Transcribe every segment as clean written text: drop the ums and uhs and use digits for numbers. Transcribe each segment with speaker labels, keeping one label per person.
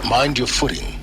Speaker 1: Mind your footing.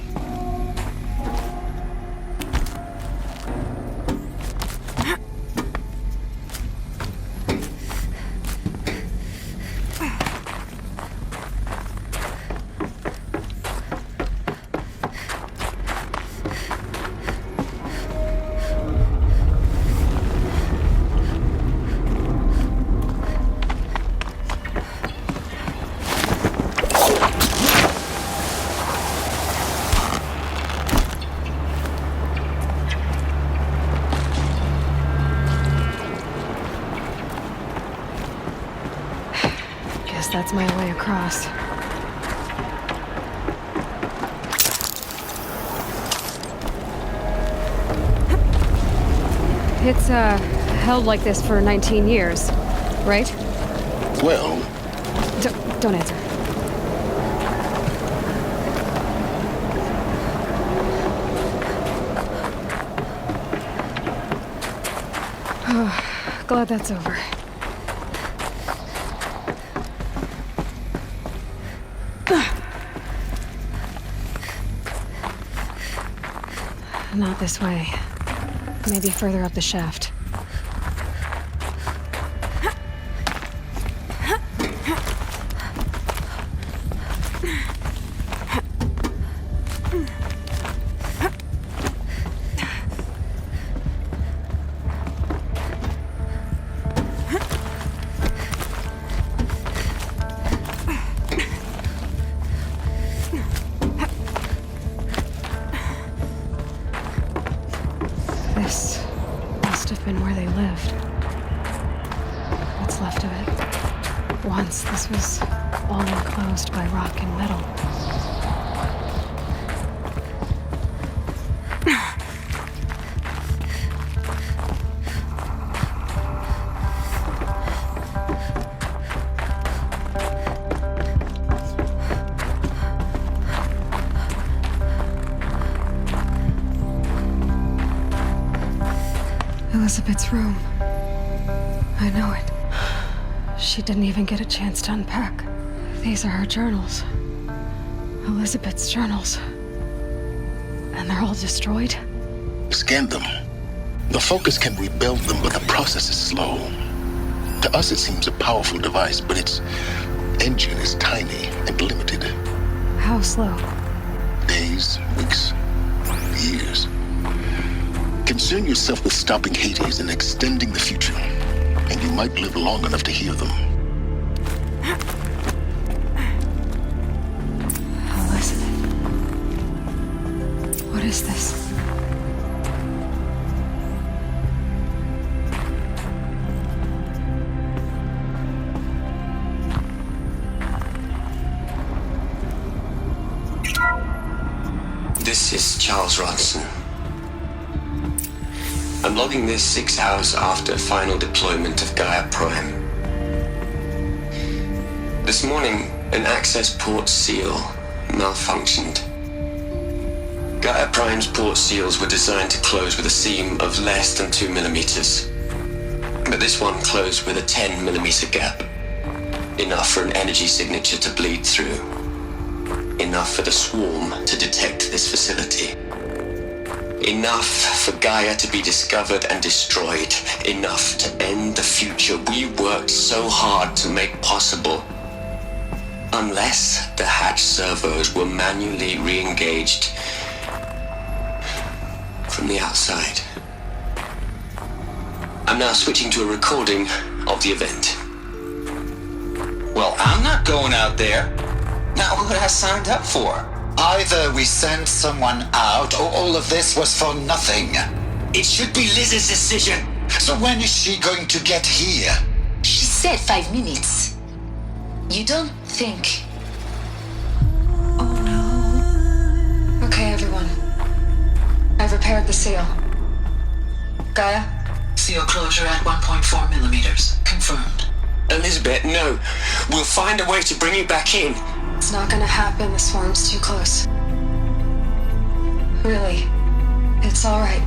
Speaker 2: That's my way across. It's, held like this for 19 years, right?
Speaker 1: Well...
Speaker 2: Don't answer. Oh, glad that's over. Not this way. Maybe further up the shaft. This must have been where they lived. What's left of it. Once this was all enclosed by rock and metal. Elizabeth's room. I know it. She didn't even get a chance to unpack. These are her journals. Elizabeth's journals. And they're all destroyed?
Speaker 1: Scan them. The Focus can rebuild them, but the process is slow. To us it seems a powerful device, but its engine is tiny and limited.
Speaker 2: How slow?
Speaker 1: Days, weeks, years. Concern yourself with stopping Hades and extending the future, and you might live long enough to hear them.
Speaker 2: Elizabeth. What is this?
Speaker 3: This is Charles Ronson. I'm logging this 6 hours after final deployment of Gaia Prime. This morning, an access port seal malfunctioned. Gaia Prime's port seals were designed to close with a seam of less than 2 millimeters. But this one closed with a 10 millimeter gap. Enough for an energy signature to bleed through. Enough for the swarm to detect this facility. Enough for Gaia to be discovered and destroyed. Enough to end the future we worked so hard to make possible. Unless the hatch servos were manually re-engaged from the outside. I'm now switching to a recording of the event.
Speaker 4: Well, I'm not going out there. Not what I signed up for.
Speaker 5: Either we send someone out, or all of this was for nothing.
Speaker 4: It should be Liz's decision.
Speaker 5: So when is she going to get here?
Speaker 6: She said 5 minutes. You don't think...
Speaker 2: Oh no. Okay, everyone. I've repaired the seal. Gaia?
Speaker 7: Seal closure at 1.4 millimeters. Confirmed.
Speaker 3: Elizabeth, no. We'll find a way to bring you back in.
Speaker 2: It's not gonna happen. The swarm's too close. Really. It's alright.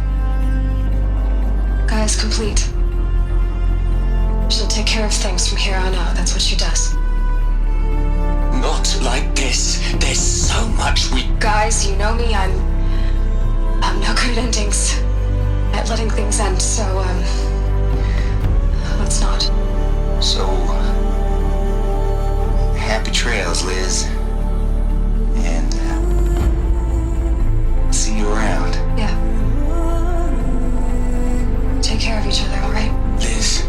Speaker 2: Gaia's complete. She'll take care of things from here on out. That's what she does.
Speaker 3: Not like this. There's so much we...
Speaker 2: Guys, you know me, I'm no good at endings. At letting things end, so, let's not.
Speaker 5: So, happy trails, Liz. And, see you around.
Speaker 2: Yeah. Take care of each other, alright?
Speaker 3: Liz,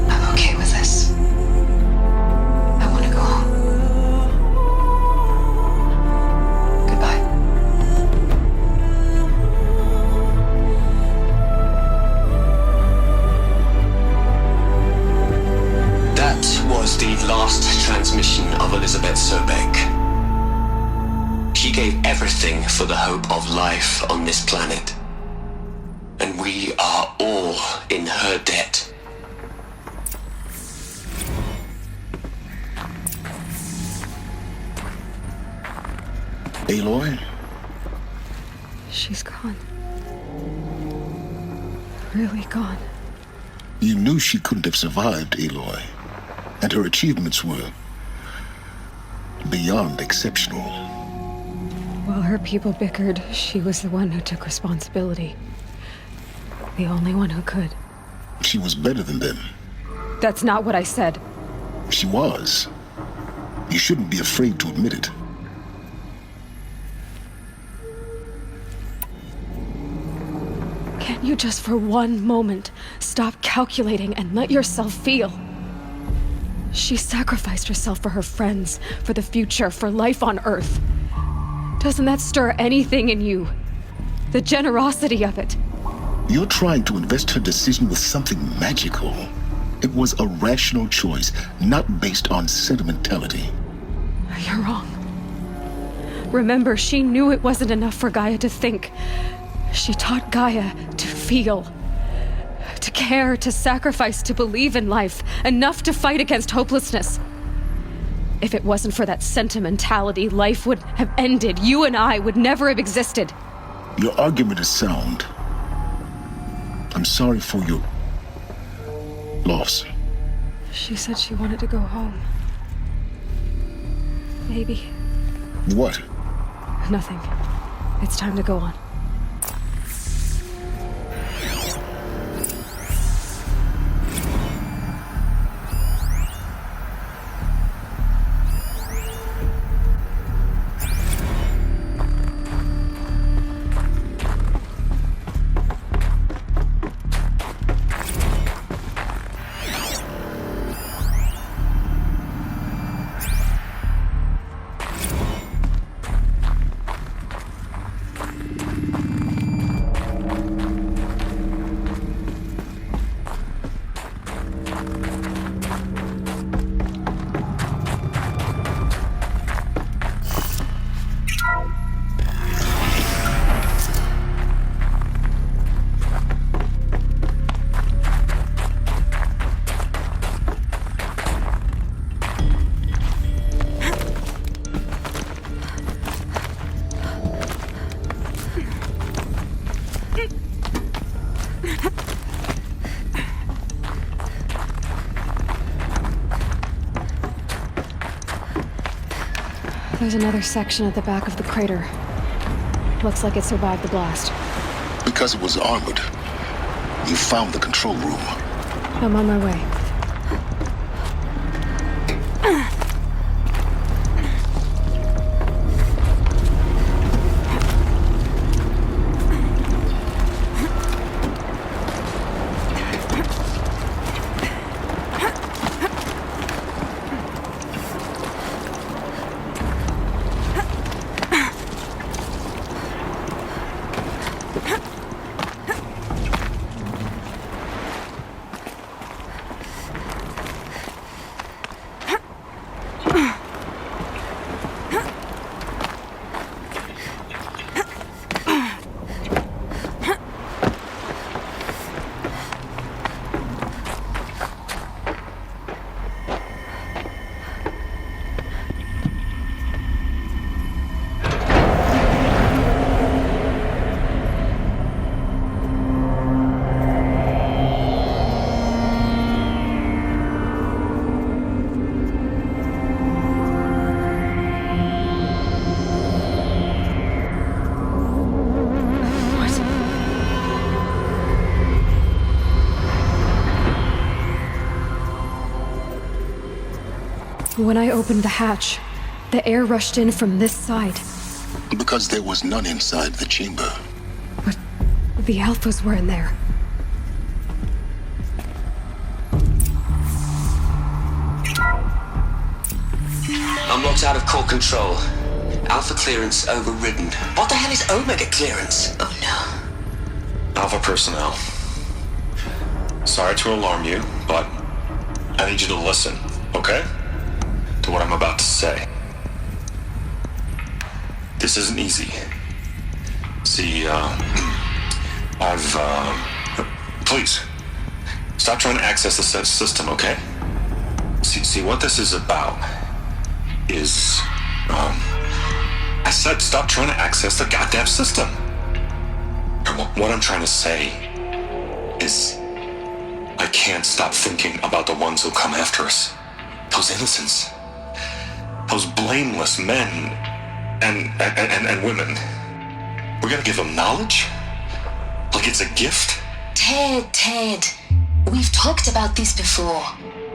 Speaker 2: I'm okay with this. I want to go home. Goodbye.
Speaker 3: that was the last transmission of Elizabeth Sobek. She gave everything for the hope of life on this planet. And we are all in her debt.
Speaker 1: Aloy?
Speaker 2: She's gone. Really gone.
Speaker 1: You knew she couldn't have survived, Aloy. And her achievements were beyond exceptional.
Speaker 2: While her people bickered, she was the one who took responsibility. The only one who could.
Speaker 1: She was better than them.
Speaker 2: That's not what I said.
Speaker 1: She was. You shouldn't be afraid to admit it.
Speaker 2: Can't you just for one moment stop calculating and let yourself feel? She sacrificed herself for her friends, for the future, for life on Earth. Doesn't that stir anything in you? The generosity of it.
Speaker 1: You're trying to invest her decision with something magical. It was a rational choice, not based on sentimentality.
Speaker 2: You're wrong. Remember, she knew it wasn't enough for Gaia to think. She taught Gaia to feel. To care, to sacrifice, to believe in life. Enough to fight against hopelessness. If it wasn't for that sentimentality, life would have ended. You and I would never have existed.
Speaker 1: Your argument is sound. I'm sorry for your loss.
Speaker 2: She said she wanted to go home. Maybe.
Speaker 1: What?
Speaker 2: Nothing. It's time to go on. There's another section at the back of the crater. Looks like it survived the blast.
Speaker 1: Because it was armored. You found the control room.
Speaker 2: I'm on my way. When I opened the hatch, the air rushed in from this side.
Speaker 1: Because there was none inside the chamber.
Speaker 2: But the Alphas were in there.
Speaker 3: I'm locked out of core control. Alpha clearance overridden. What the hell is Omega clearance?
Speaker 6: Oh no.
Speaker 8: Alpha personnel. Sorry to alarm you, but I need you to listen, okay? To what I'm about to say. This isn't easy. See, please, stop trying to access the system, okay? See, what this is about is, I said stop trying to access the goddamn system. What I'm trying to say is, I can't stop thinking about the ones who come after us. Those innocents. Those blameless men and women. We're gonna give them knowledge? Like it's a gift?
Speaker 6: Ted. We've talked about this before.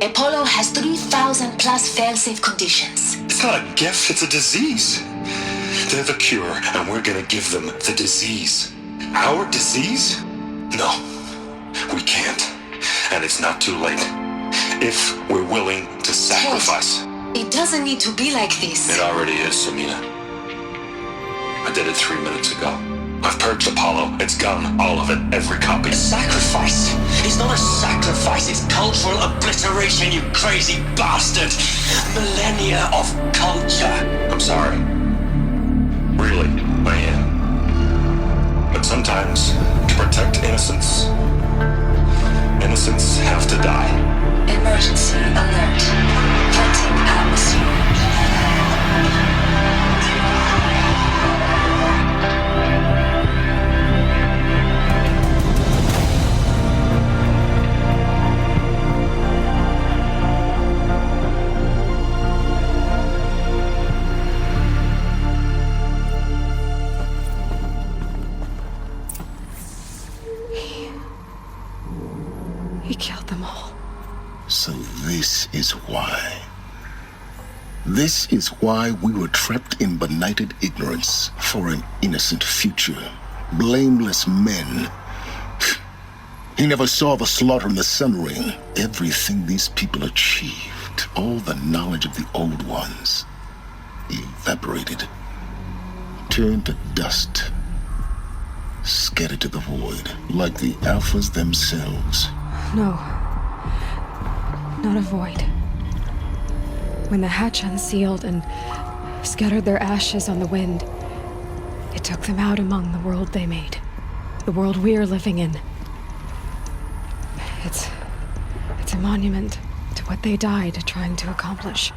Speaker 6: Apollo has 3,000 plus fail-safe conditions.
Speaker 8: It's not a gift, it's a disease. They're the cure, and we're gonna give them the disease. Our disease? No, we can't. And it's not too late. If we're willing to sacrifice.
Speaker 6: Ted, it doesn't need to be like this.
Speaker 8: It already is, Samina. I did it 3 minutes ago. I've purged Apollo. It's gone. All of it. Every copy.
Speaker 3: A sacrifice? It's not a sacrifice, it's cultural obliteration, you crazy bastard! Millennia of culture!
Speaker 8: I'm sorry. Really, I am. But sometimes, to protect innocence, innocents have to die.
Speaker 6: Emergency alert. Cutting atmosphere.
Speaker 2: He killed them all.
Speaker 1: So this is why. This is why we were trapped in benighted ignorance for an innocent future. Blameless men. He never saw the slaughter in the Sun Ring. Everything these people achieved, all the knowledge of the old ones, evaporated, turned to dust, scattered to the void, like the Alphas themselves.
Speaker 2: No. Not a void. When the hatch unsealed and scattered their ashes on the wind, it took them out among the world they made. The world we're living in. It's a monument to what they died trying to accomplish.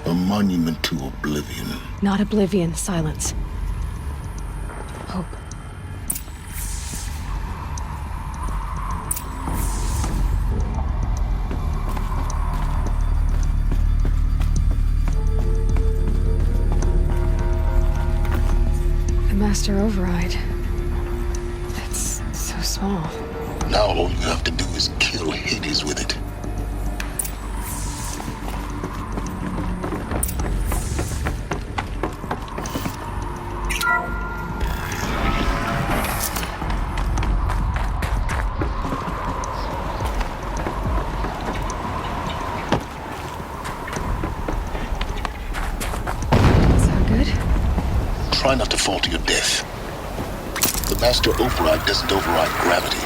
Speaker 1: A monument to oblivion.
Speaker 2: Not oblivion, silence. Hope. The Master Override. That's so small.
Speaker 1: Now all you have to do is kill Hades with it. Try not to fall to your death. The Master Override doesn't override gravity.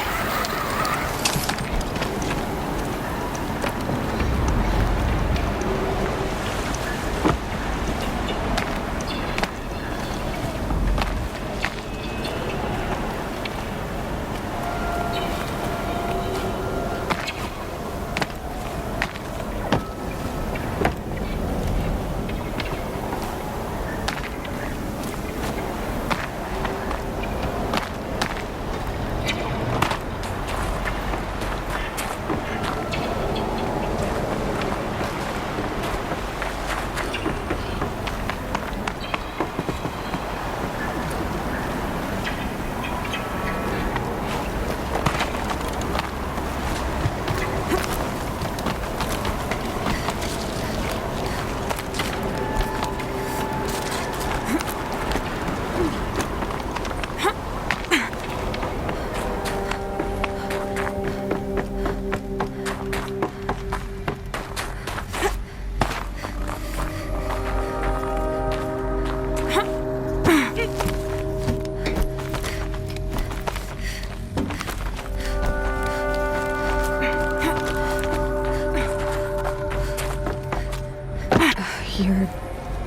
Speaker 2: You're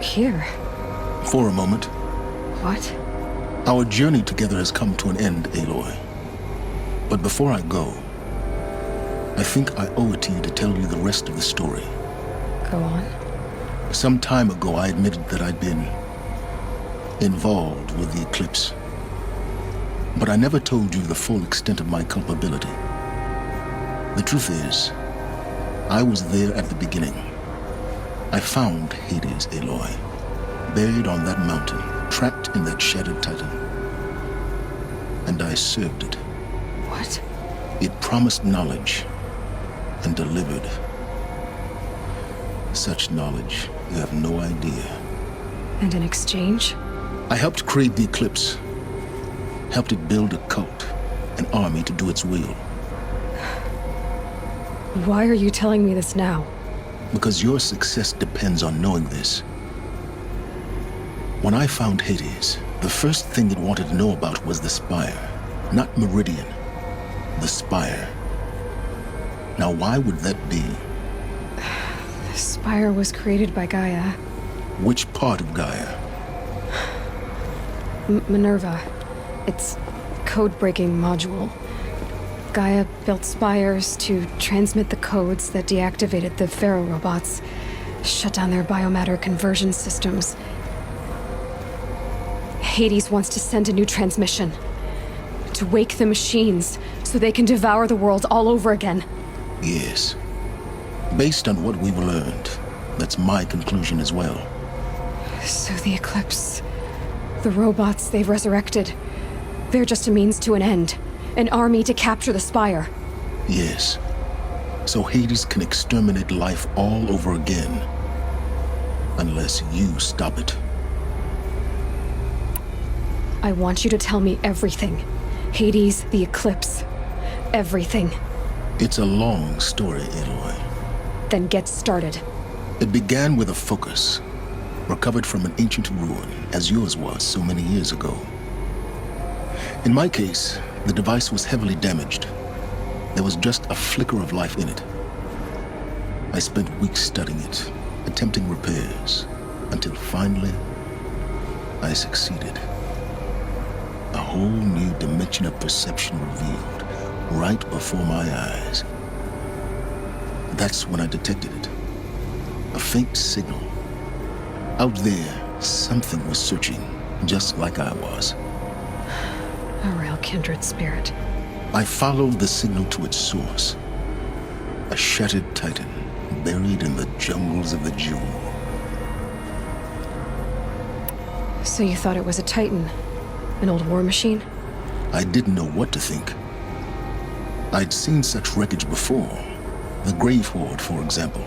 Speaker 2: here.
Speaker 1: For a moment.
Speaker 2: What?
Speaker 1: Our journey together has come to an end, Aloy. But before I go, I think I owe it to you to tell you the rest of the story.
Speaker 2: Go on.
Speaker 1: Some time ago, I admitted that I'd been involved with the eclipse. But I never told you the full extent of my culpability. The truth is, I was there at the beginning. I found Hades, Aloy, buried on that mountain, trapped in that shattered titan. And I served it.
Speaker 2: What?
Speaker 1: It promised knowledge and delivered. Such knowledge, you have no idea.
Speaker 2: And in exchange?
Speaker 1: I helped create the eclipse. Helped it build a cult, an army to do its will.
Speaker 2: Why are you telling me this now?
Speaker 1: Because your success depends on knowing this. When I found Hades, the first thing it wanted to know about was the Spire. Not Meridian. The Spire. Now why would that be?
Speaker 2: The Spire was created by Gaia.
Speaker 1: Which part of Gaia?
Speaker 2: Minerva. Its code-breaking module. Gaia built spires to transmit the codes that deactivated the Pharaoh robots, shut down their biomatter conversion systems. Hades wants to send a new transmission. To wake the machines, so they can devour the world all over again.
Speaker 1: Yes. Based on what we've learned, that's my conclusion as well.
Speaker 2: So the Eclipse, the robots they've resurrected, they're just a means to an end. An army to capture the Spire.
Speaker 1: Yes. So Hades can exterminate life all over again. Unless you stop it.
Speaker 2: I want you to tell me everything. Hades, the Eclipse. Everything.
Speaker 1: It's a long story, Aloy.
Speaker 2: Then get started.
Speaker 1: It began with a focus. Recovered from an ancient ruin, as yours was so many years ago. In my case, the device was heavily damaged. There was just a flicker of life in it. I spent weeks studying it, attempting repairs, until finally, I succeeded. A whole new dimension of perception revealed, right before my eyes. That's when I detected it. A faint signal. Out there, something was searching, just like I was.
Speaker 2: A real kindred spirit.
Speaker 1: I followed the signal to its source. A shattered titan, buried in the jungles of the Jewel.
Speaker 2: So you thought it was a titan? An old war machine?
Speaker 1: I didn't know what to think. I'd seen such wreckage before. The Grave Horde, for example.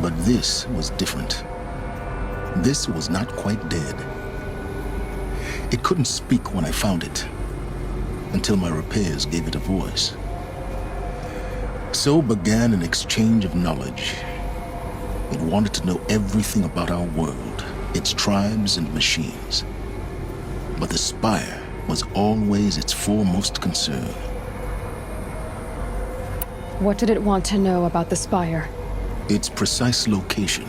Speaker 1: But this was different. This was not quite dead. It couldn't speak when I found it, until my repairs gave it a voice. So began an exchange of knowledge. It wanted to know everything about our world, its tribes and machines. But the Spire was always its foremost concern.
Speaker 2: What did it want to know about the Spire?
Speaker 1: Its precise location,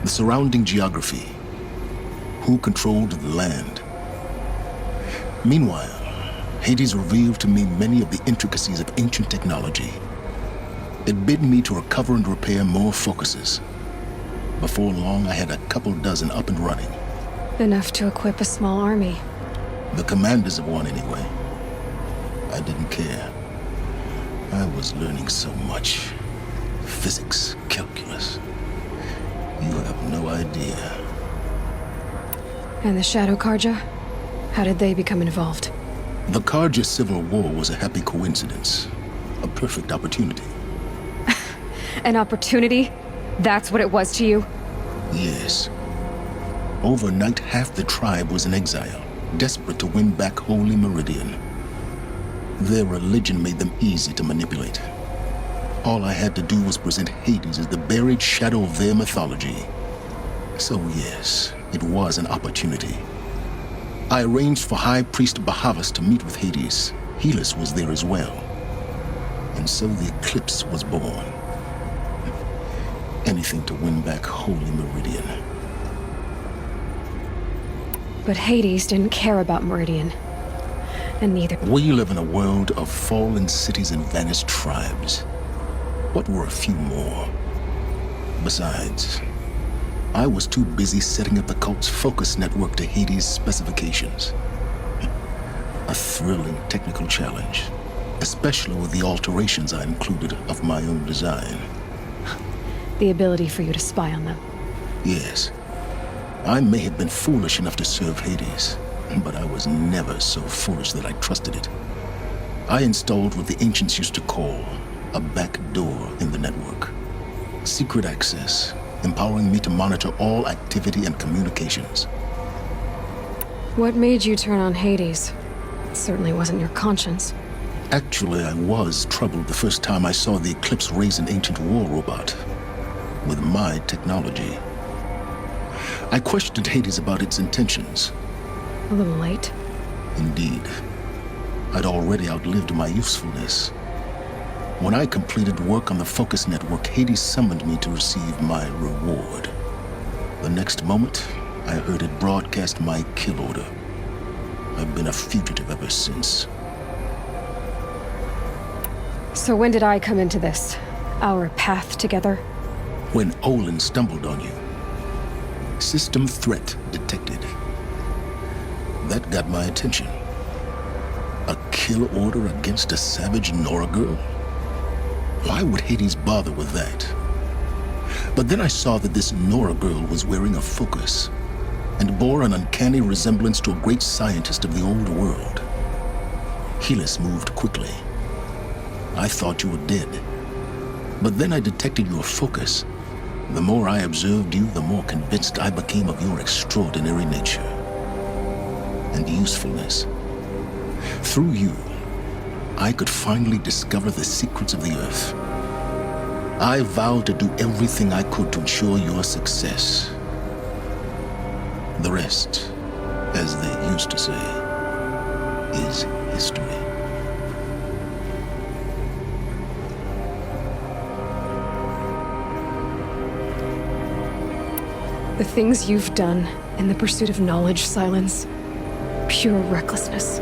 Speaker 1: the surrounding geography, who controlled the land. Meanwhile, Hades revealed to me many of the intricacies of ancient technology. It bid me to recover and repair more focuses. Before long, I had a couple dozen up and running.
Speaker 2: Enough to equip a small army.
Speaker 1: The commanders of one, anyway. I didn't care. I was learning so much. Physics, calculus. You have no idea.
Speaker 2: And the Shadow Karja? How did they become involved?
Speaker 1: The Karja Civil War was a happy coincidence. A perfect opportunity.
Speaker 2: An opportunity? That's what it was to you?
Speaker 1: Yes. Overnight, half the tribe was in exile, desperate to win back Holy Meridian. Their religion made them easy to manipulate. All I had to do was present Hades as the buried shadow of their mythology. So yes, it was an opportunity. I arranged for High Priest Bahavas to meet with Hades. Helis was there as well. And so the Eclipse was born. Anything to win back Holy Meridian.
Speaker 2: But Hades didn't care about Meridian. And neither.
Speaker 1: We live in a world of fallen cities and vanished tribes. What were a few more? Besides, I was too busy setting up the cult's focus network to Hades' specifications. A thrilling technical challenge, especially with the alterations I included of my own design.
Speaker 2: The ability for you to spy on them.
Speaker 1: Yes. I may have been foolish enough to serve Hades, but I was never so foolish that I trusted it. I installed what the ancients used to call a back door in the network. Secret access, empowering me to monitor all activity and communications.
Speaker 2: What made you turn on Hades? It certainly wasn't your conscience.
Speaker 1: Actually, I was troubled the first time I saw the Eclipse raise an ancient war robot with my technology. I questioned Hades about its intentions.
Speaker 2: A little late.
Speaker 1: Indeed. I'd already outlived my usefulness. When I completed work on the Focus Network, Hades summoned me to receive my reward. The next moment, I heard it broadcast my kill order. I've been a fugitive ever since.
Speaker 2: So when did I come into this? Our path together?
Speaker 1: When Olin stumbled on you. System threat detected. That got my attention. A kill order against a savage Nora girl? Why would Hades bother with that? But then I saw that this Nora girl was wearing a focus and bore an uncanny resemblance to a great scientist of the old world. Helis moved quickly. I thought you were dead. But then I detected your focus. The more I observed you, the more convinced I became of your extraordinary nature and usefulness. Through you, I could finally discover the secrets of the Earth. I vowed to do everything I could to ensure your success. The rest, as they used to say, is history.
Speaker 2: The things you've done in the pursuit of knowledge, Silence. Pure recklessness.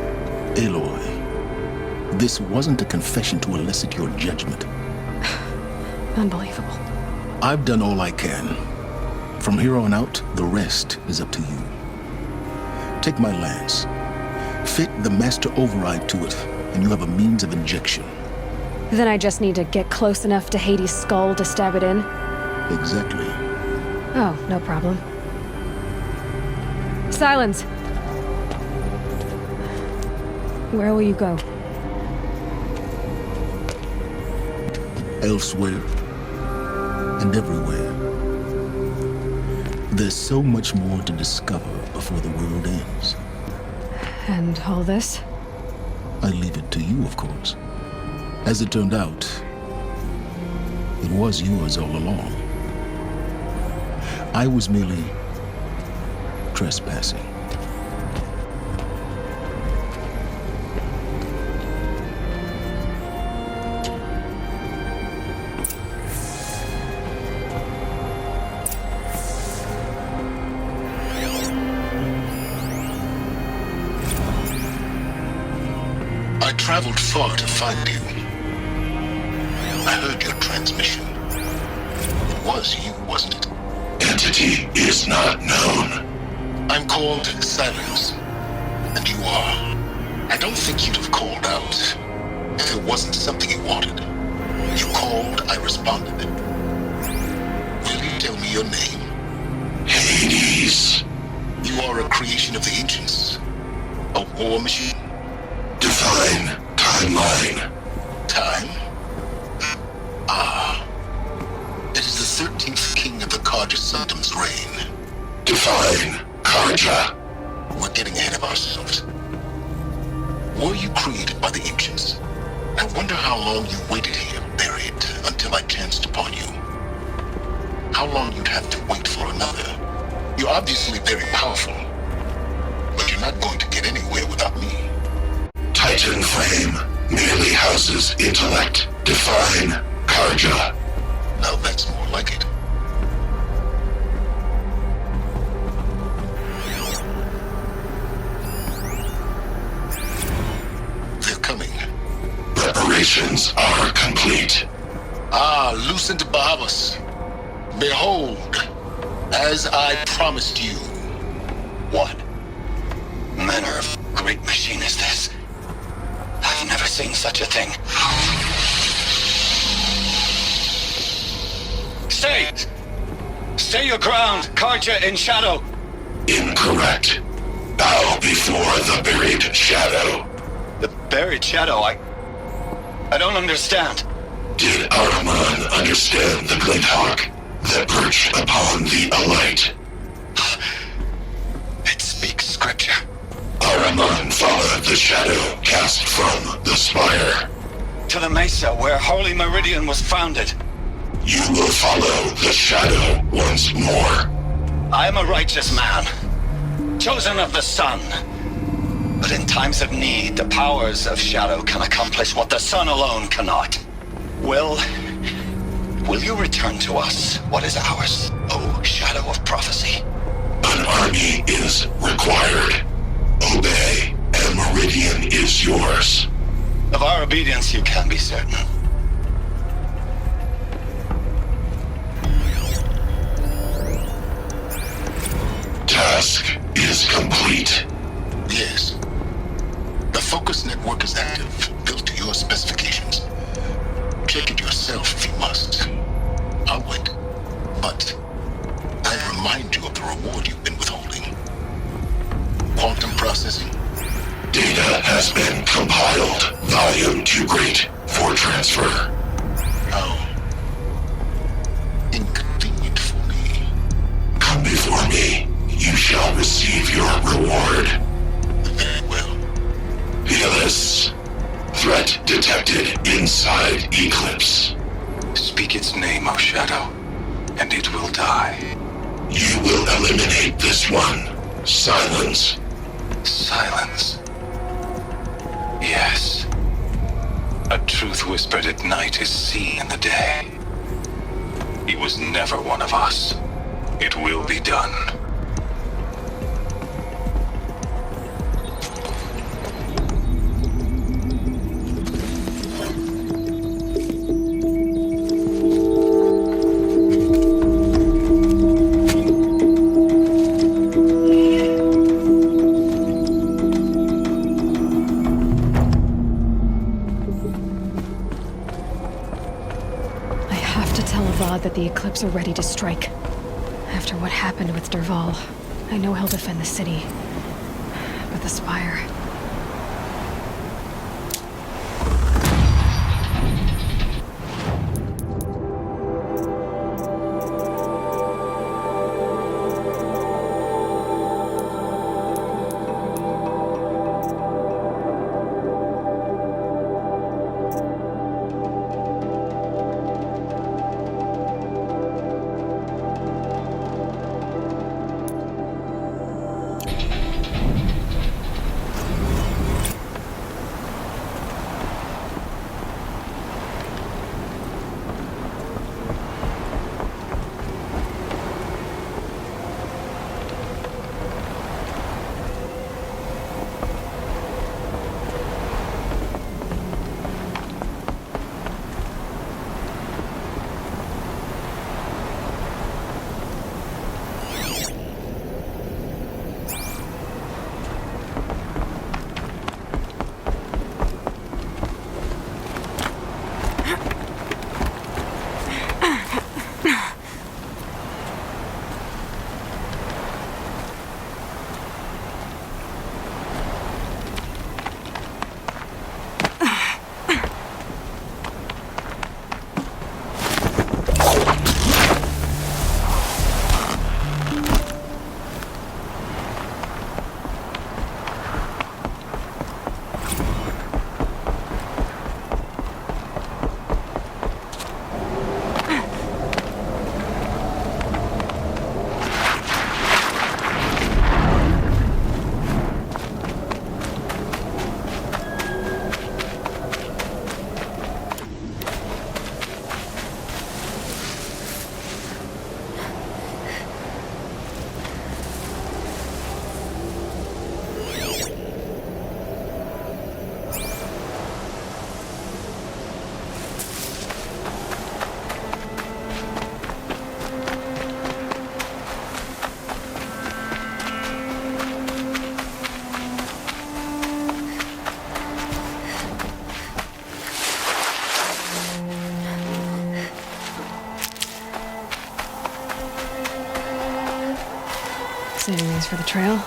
Speaker 1: Aloy, this wasn't a confession to elicit your judgment.
Speaker 2: Unbelievable.
Speaker 1: I've done all I can. From here on out, the rest is up to you. Take my lance. Fit the master override to it, and you have a means of injection.
Speaker 2: Then I just need to get close enough to Hades' skull to stab it in?
Speaker 1: Exactly.
Speaker 2: Oh, no problem. Silence! Where will you go?
Speaker 1: Elsewhere. And everywhere. There's so much more to discover before the world ends.
Speaker 2: And all this?
Speaker 1: I leave it to you, of course. As it turned out, it was yours all along. I was merely trespassing. I traveled far to find you. I heard your transmission. It was you, wasn't it? Entity is not known. I'm called Silence, and you are. I don't think you'd have called out if it wasn't something you wanted. You called, I responded. Will you tell me your name? Hades. You are a creation of the ancients. A war machine. Divine timeline. Time? Ah. It is the 13th king of the Karja Sanctum's reign. Divine Karja. We're getting ahead of ourselves. Were you created by the ancients? I wonder how long you waited here, buried, until I chanced upon you. How long you'd have to wait for another. You're obviously very powerful, but you're not going to get anywhere without me. Titan Flame merely houses intellect. Divine Karja. Now that's more like it. Preparations are complete. Ah, Lucent Bahavas. Behold, as I promised you.
Speaker 5: What manner of great machine is this? I've never seen such a thing. Stay! Stay your ground, Karja in shadow!
Speaker 1: Incorrect. Bow before the buried shadow.
Speaker 5: The buried shadow? I don't understand.
Speaker 1: Did Araman understand the glint hawk that perched upon the alight?
Speaker 5: It speaks scripture.
Speaker 1: Araman followed the shadow cast from the spire.
Speaker 5: To the mesa where Holy Meridian was founded.
Speaker 1: You will follow the shadow once more.
Speaker 5: I am a righteous man, chosen of the sun. But in times of need, the powers of shadow can accomplish what the sun alone cannot. Will you return to us what is ours, O shadow of prophecy?
Speaker 1: An army is required. Obey, and Meridian is yours.
Speaker 5: Of our obedience you can be certain.
Speaker 1: Task is complete.
Speaker 9: Yes. The focus network is active, built to your specifications. Check it yourself if you must. I'll wait. But I'll remind you of the reward you've been withholding. Quantum processing.
Speaker 1: Data has been compiled. Volume too great for transfer.
Speaker 9: How inconvenient for me.
Speaker 1: Come before me. You shall receive your reward.
Speaker 9: Very well.
Speaker 1: Fearless. Threat detected inside Eclipse.
Speaker 8: Speak its name, O Shadow, and it will die.
Speaker 1: You will eliminate this one. Silence.
Speaker 8: Silence. Yes. A truth whispered at night is seen in the day. He was never one of us. It will be done.
Speaker 2: That the Eclipse are ready to strike. After what happened with Derval, I know he'll defend the city. But the Spire... things for the trail.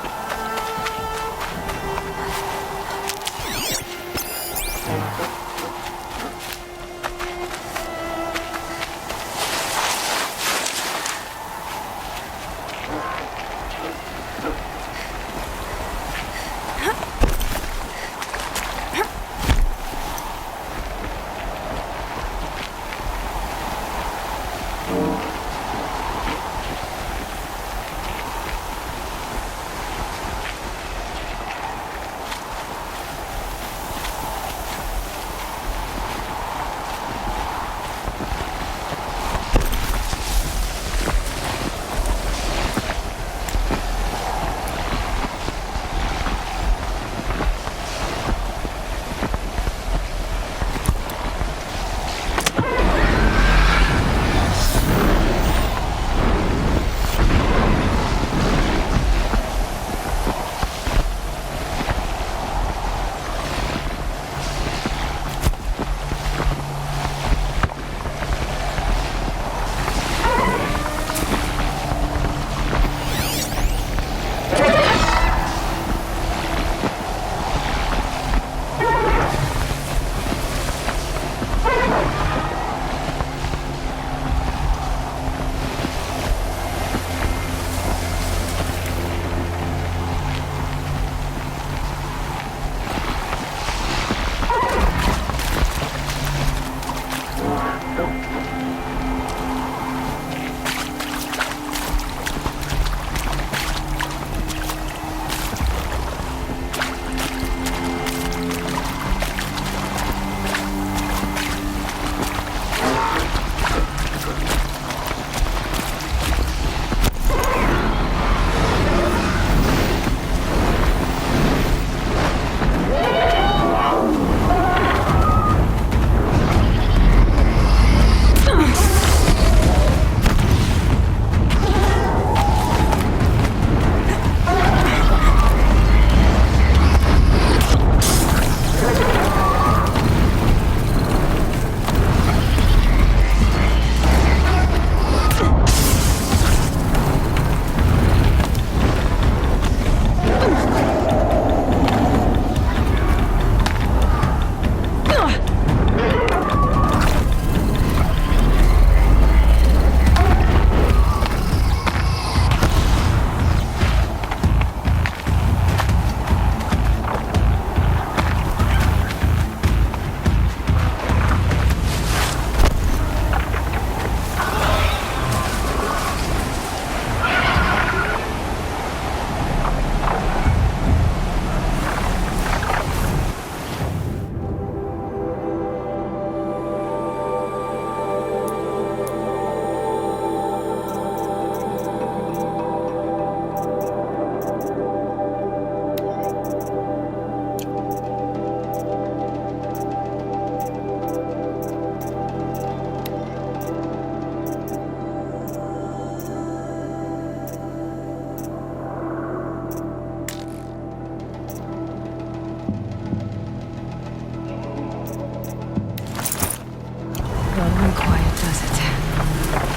Speaker 2: Quiet does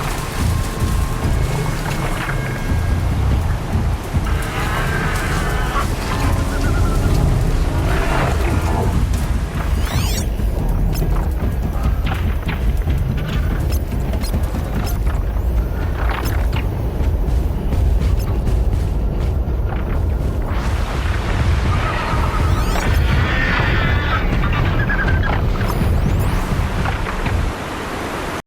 Speaker 2: it.